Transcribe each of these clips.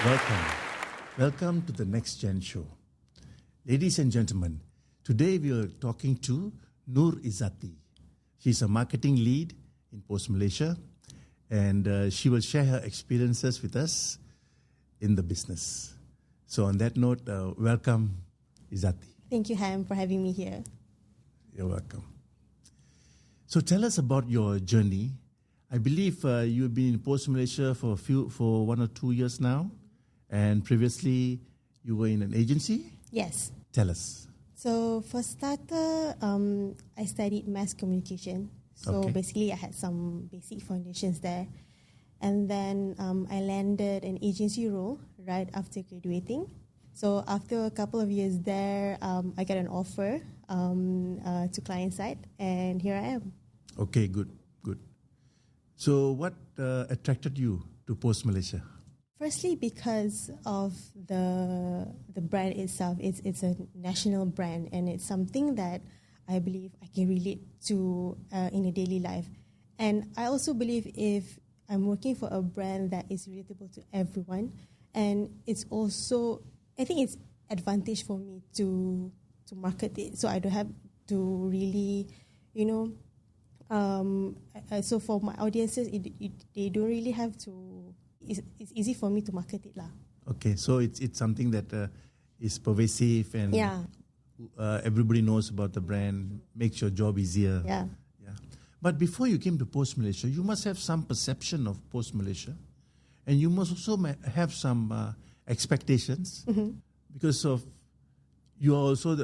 Welcome. Welcome to the NexGen show. Ladies and gentlemen, today we are talking to Nur Izzaty. She's a marketing lead in Post Malaysia, and she will share her experiences with us in the business. So on that note, welcome, Izzaty. Thank you, Ham, for having me here. You're welcome. So tell us about your journey. I believe you've been in Post Malaysia for 1 or 2 years now, and previously you were in an agency? Yes. Tell us. So for starter, I studied mass communication. So basically I had some basic foundations there. And then I landed an agency role right after graduating. So after a couple of years there, I got an offer to client side, and here I am. Okay, good. So what attracted you to Post Malaysia? Firstly, because of the brand itself. It's a national brand, and it's something that I believe I can relate to in a daily life. And I also believe if I'm working for a brand that is relatable to everyone, and it's also, I think it's advantage for me to market it, so I don't have to really, so for my audiences, they don't really have to. It's easy for me to market it lah. Okay, so it's something that is pervasive, and everybody knows about the brand, makes your job easier. Yeah. But before you came to Post Malaysia, you must have some perception of Post Malaysia, and you must also have some expectations, because of you are also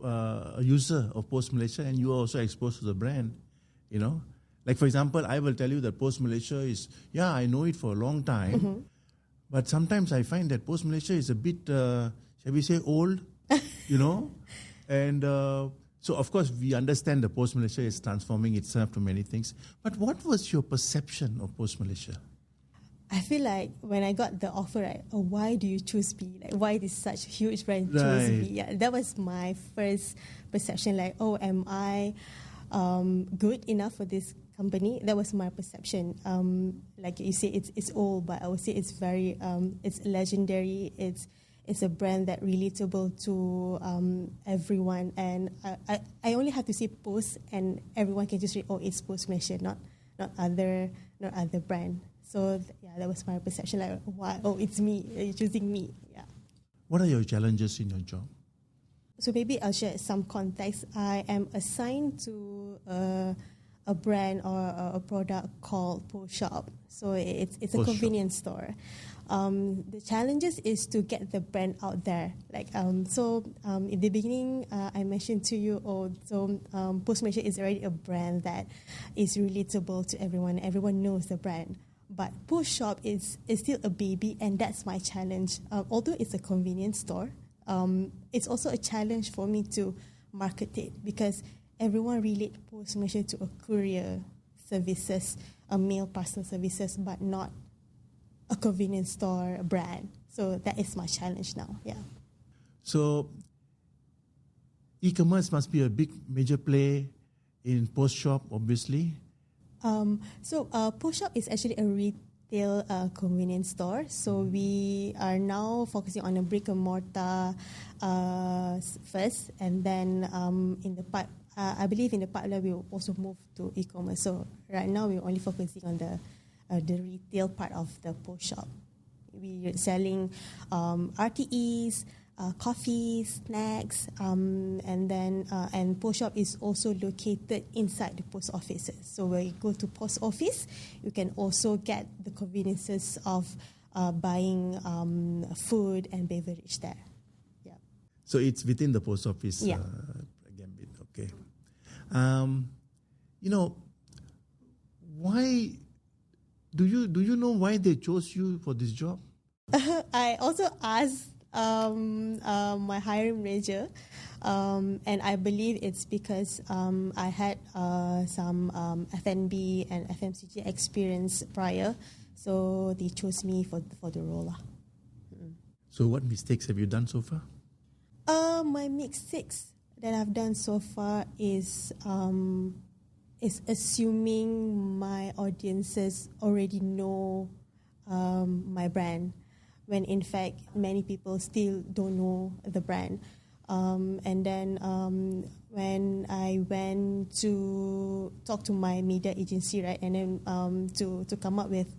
a user of Post Malaysia, and you are also exposed to the brand. Like for example, I will tell you that Post Malaysia is, I know it for a long time, but sometimes I find that Post Malaysia is a bit, shall we say, old, and so of course we understand that Post Malaysia is transforming itself to many things. But what was your perception of Post Malaysia? I feel like when I got the offer, why do you choose me? Like, why this such huge brand choose me? Yeah, that was my first perception. Like, am I good enough for this company? That was my perception. Like you say, it's old, but I would say it's very, it's legendary. It's a brand that relatable to everyone, and I only have to say Post, and everyone can just read, it's Post Malaysia, not other brand. So that was my perception. Like, why? It's me. You're choosing me. Yeah. What are your challenges in your job? So maybe I'll share some context. I am assigned to a brand or a product called Post Shop. So it's a convenience store. The challenges is to get the brand out there. Like in the beginning, I mentioned to you, Post Malaysia is already a brand that is relatable to everyone. Everyone knows the brand. But Post Shop is still a baby, and that's my challenge. Although it's a convenience store, it's also a challenge for me to market it, because everyone relate Post Malaysia to a courier services, a mail parcel services, but not a convenience store brand. So that is my challenge now. Yeah. So e-commerce must be a major play in Post Shop, obviously. Post Shop is actually a retail convenience store. So we are now focusing on a brick and mortar first, and then I believe in the pipeline we will also move to e-commerce. So right now we're only focusing on the retail part of the Post Shop. We're selling RTEs, coffee, snacks, and Post Shop is also located inside the post offices. So when you go to post office, you can also get the conveniences of buying food and beverage there. Yeah. So it's within the post office. Yeah. Gambit. Okay. Why do you know why they chose you for this job? I also asked my hiring manager, and I believe it's because I had some F&B and FMCG experience prior, so they chose me for the role. So what mistakes have you done so far? My mistakes that I've done so far is assuming my audiences already know my brand. when in fact many people still don't know the brand. And then when I went to talk to my media agency, right, and then to come up with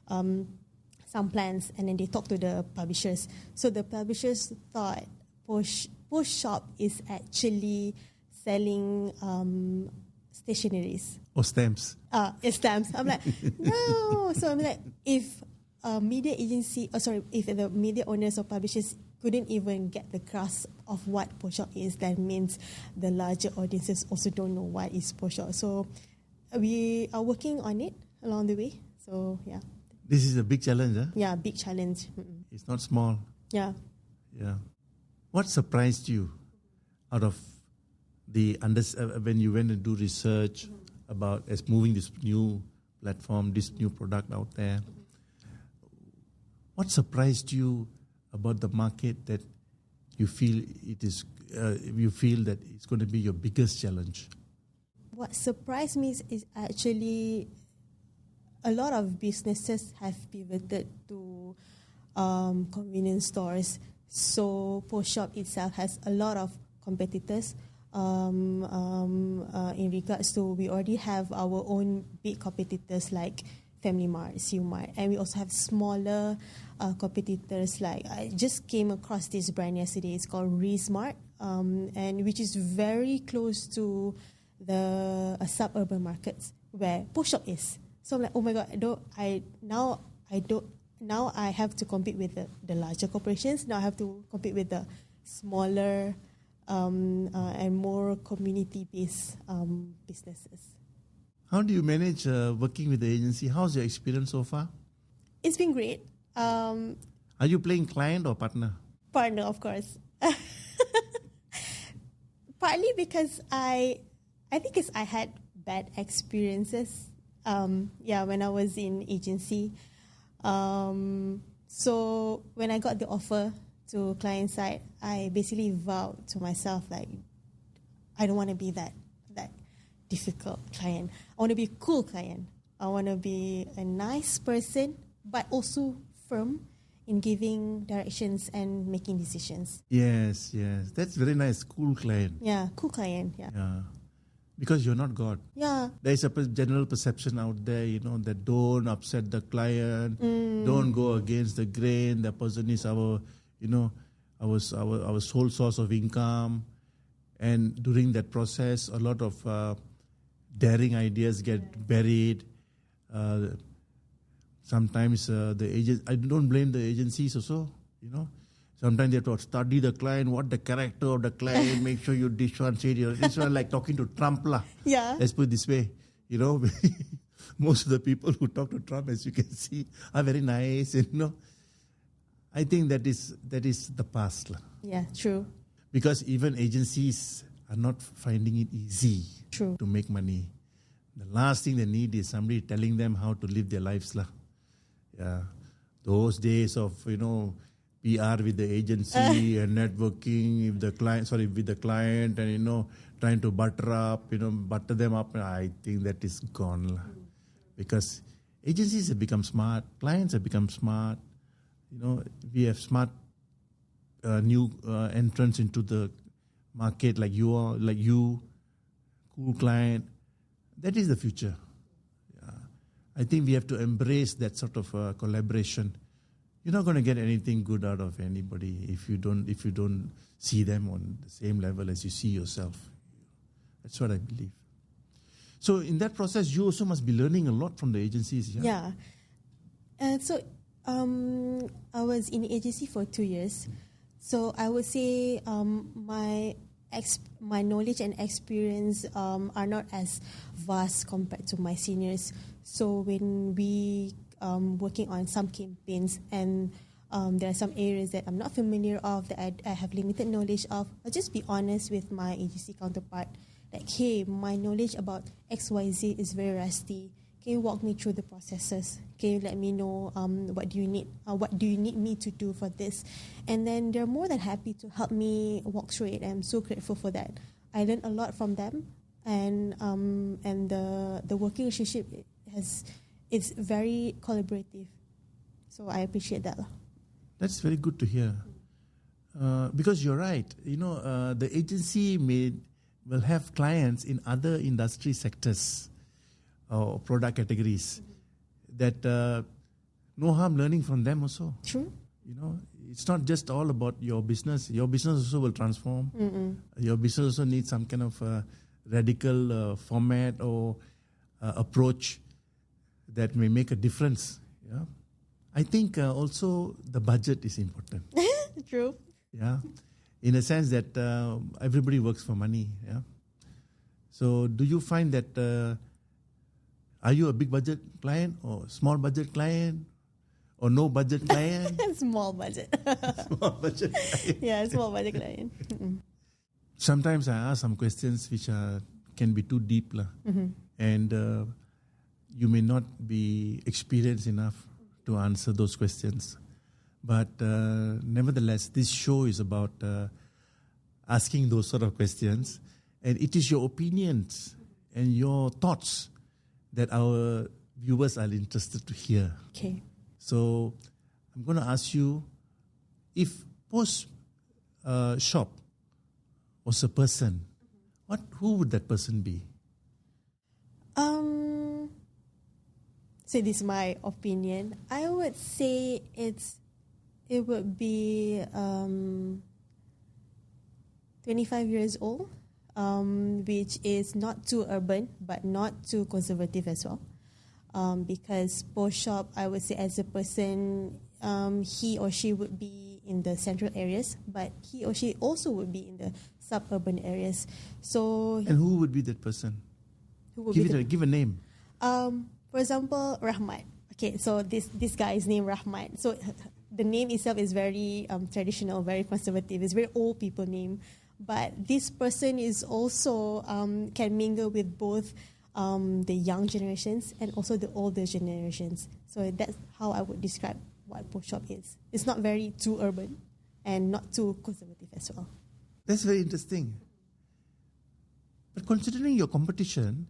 some plans, and then they talked to the publishers. So the publishers thought Post Shop is actually selling stationeries. Or stamps. It's stamps. I'm like, no. So I'm like, if media agency, if the media owners or publishers couldn't even get the grasp of what Post Shop is, that means the larger audiences also don't know what is Post Shop. So we are working on it along the way. So yeah. This is a big challenge, huh? Yeah, big challenge. It's not small. Yeah. Yeah. What surprised you out of when you went and do research about moving this new platform, this new product out there? What surprised you about the market that you feel that it's going to be your biggest challenge? What surprised me is actually a lot of businesses have pivoted to convenience stores. So Post Shop itself has a lot of competitors. In regards to, we already have our own big competitors like Family Mart, Siumart, and we also have smaller competitors like, I just came across this brand yesterday. It's called Resmart, and which is very close to the suburban markets where Post Shop is. So I'm like, oh my god, now I have to compete with the larger corporations. Now I have to compete with the smaller and more community-based businesses. How do you manage working with the agency? How's your experience so far? It's been great. Are you playing client or partner? Partner, of course. Partly because I think I had bad experiences. When I was in agency. So when I got the offer to client side, I basically vowed to myself, like, I don't want to be that difficult client. I want to be a cool client. I want to be a nice person, but also firm in giving directions and making decisions. Yes. That's very nice. Cool client. Yeah, cool client. Yeah. Because you're not God. Yeah. There's a general perception out there, that don't upset the client, don't go against the grain. The person is our sole source of income. And during that process, a lot of daring ideas get buried. Sometimes the agent, I don't blame the agencies also, Sometimes they have to study the client, what the character of the client, make sure you differentiate. This one like talking to Trump lah. Yeah. Let's put it this way. Most of the people who talk to Trump, as you can see, are very nice. I think that is the past lah. Yeah, true. Because even agencies are not finding it easy True. to make money. The last thing they need is somebody telling them how to live their lives lah. Yeah, those days of PR with the agency and networking with the client, and trying to butter them up. I think that is gone lah. Because agencies have become smart, clients have become smart. We have smart new entrants into the market like you, cool client. That is the future. Yeah. I think we have to embrace that sort of collaboration. You're not going to get anything good out of anybody if you don't see them on the same level as you see yourself. That's what I believe. So in that process, you also must be learning a lot from the agencies. Yeah. So I was in the agency for 2 years. So I would say my knowledge and experience are not as vast compared to my seniors. So when we working on some campaigns, and there are some areas that I'm not familiar of, that I have limited knowledge of, I'll just be honest with my agency counterpart. Like, hey, my knowledge about XYZ is very rusty. Can you walk me through the processes? Can you let me know what do you need? What do you need me to do for this? And then they're more than happy to help me walk through it. I'm so grateful for that. I learned a lot from them, and the working relationship it's very collaborative. So I appreciate that. That's very good to hear. Because you're right. The agency will have clients in other industry sectors or product categories that no harm learning from them also. True. It's not just all about your business. Your business also will transform. Your business also needs some kind of radical format or approach that may make a difference. Yeah, I think also the budget is important. True. Yeah, in a sense that everybody works for money. Yeah. So, do you find that are you a big budget client or small budget client or no budget client? Small budget. Small budget client. Yeah, small budget client. Sometimes I ask some questions which can be too deep, and you may not be experienced enough to answer those questions. But nevertheless, this show is about asking those sort of questions, and it is your opinions and your thoughts that our viewers are interested to hear. Okay. So I'm going to ask you, if Post Shop was a person, who would that person be? So this is my opinion. I would say it would be 25 years old, which is not too urban but not too conservative as well. Because Post Shop, I would say as a person, he or she would be in the central areas, but he or she also would be in the suburban areas. So, and who would be that person? Give a name. For example, Rahmat. Okay, so this guy is named Rahmat. So the name itself is very traditional, very conservative. It's very old people name. But this person is also can mingle with both the young generations and also the older generations. So that's how I would describe what Post Shop is. It's not very too urban and not too conservative as well. That's very interesting. But considering your competition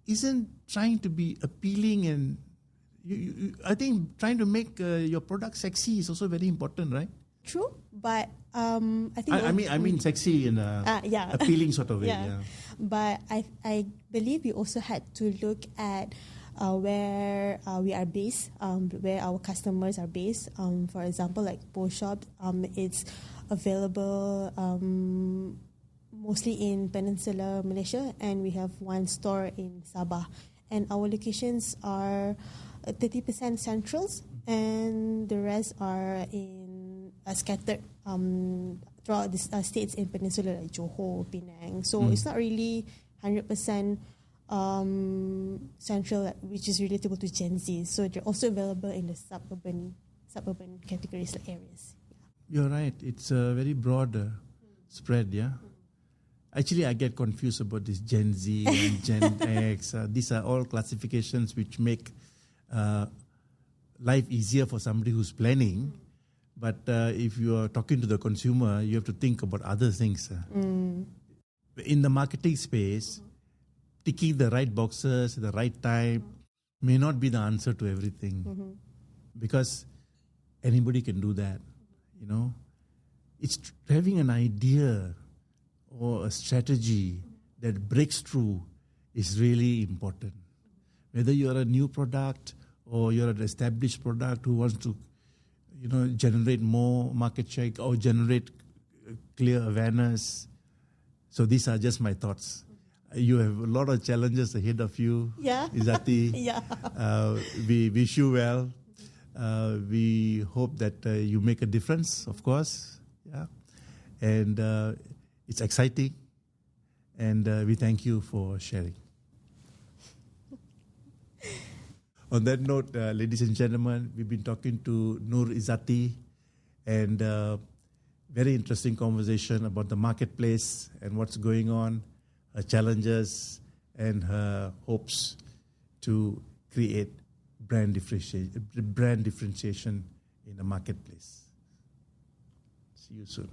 isn't trying to be appealing, and I think trying to make your product sexy is also very important, right? True, but I think I mean sexy in a appealing sort of way. Yeah. But I believe we also had to look at where we are based, where our customers are based. For example, like Post Shop, it's available mostly in Peninsular Malaysia, and we have one store in Sabah. And our locations are 30% centrals, and the rest are in scattered throughout the states in Peninsula, like Johor, Penang. So it's not really 100% central, which is relatable to Gen Z. So they're also available in the suburban categories, like areas. Yeah. You're right. It's a very broad spread, yeah? Actually, I get confused about this Gen Z and Gen X. These are all classifications which make life easier for somebody who's planning. But if you are talking to the consumer, you have to think about other things. In the marketing space, ticking the right boxes at the right time may not be the answer to everything. Because anybody can do that, It's having an idea or a strategy that breaks through is really important. Whether you're a new product or you're an established product who wants to, generate more market share or generate clear awareness. So these are just my thoughts. You have a lot of challenges ahead of you, Izzaty. Yeah. We wish you well. We hope that you make a difference, of course. Yeah. And it's exciting. And we thank you for sharing. On that note, ladies and gentlemen, we've been talking to Nur Izzaty, and very interesting conversation about the marketplace and what's going on, her challenges, and her hopes to create brand differentiation in the marketplace. See you soon.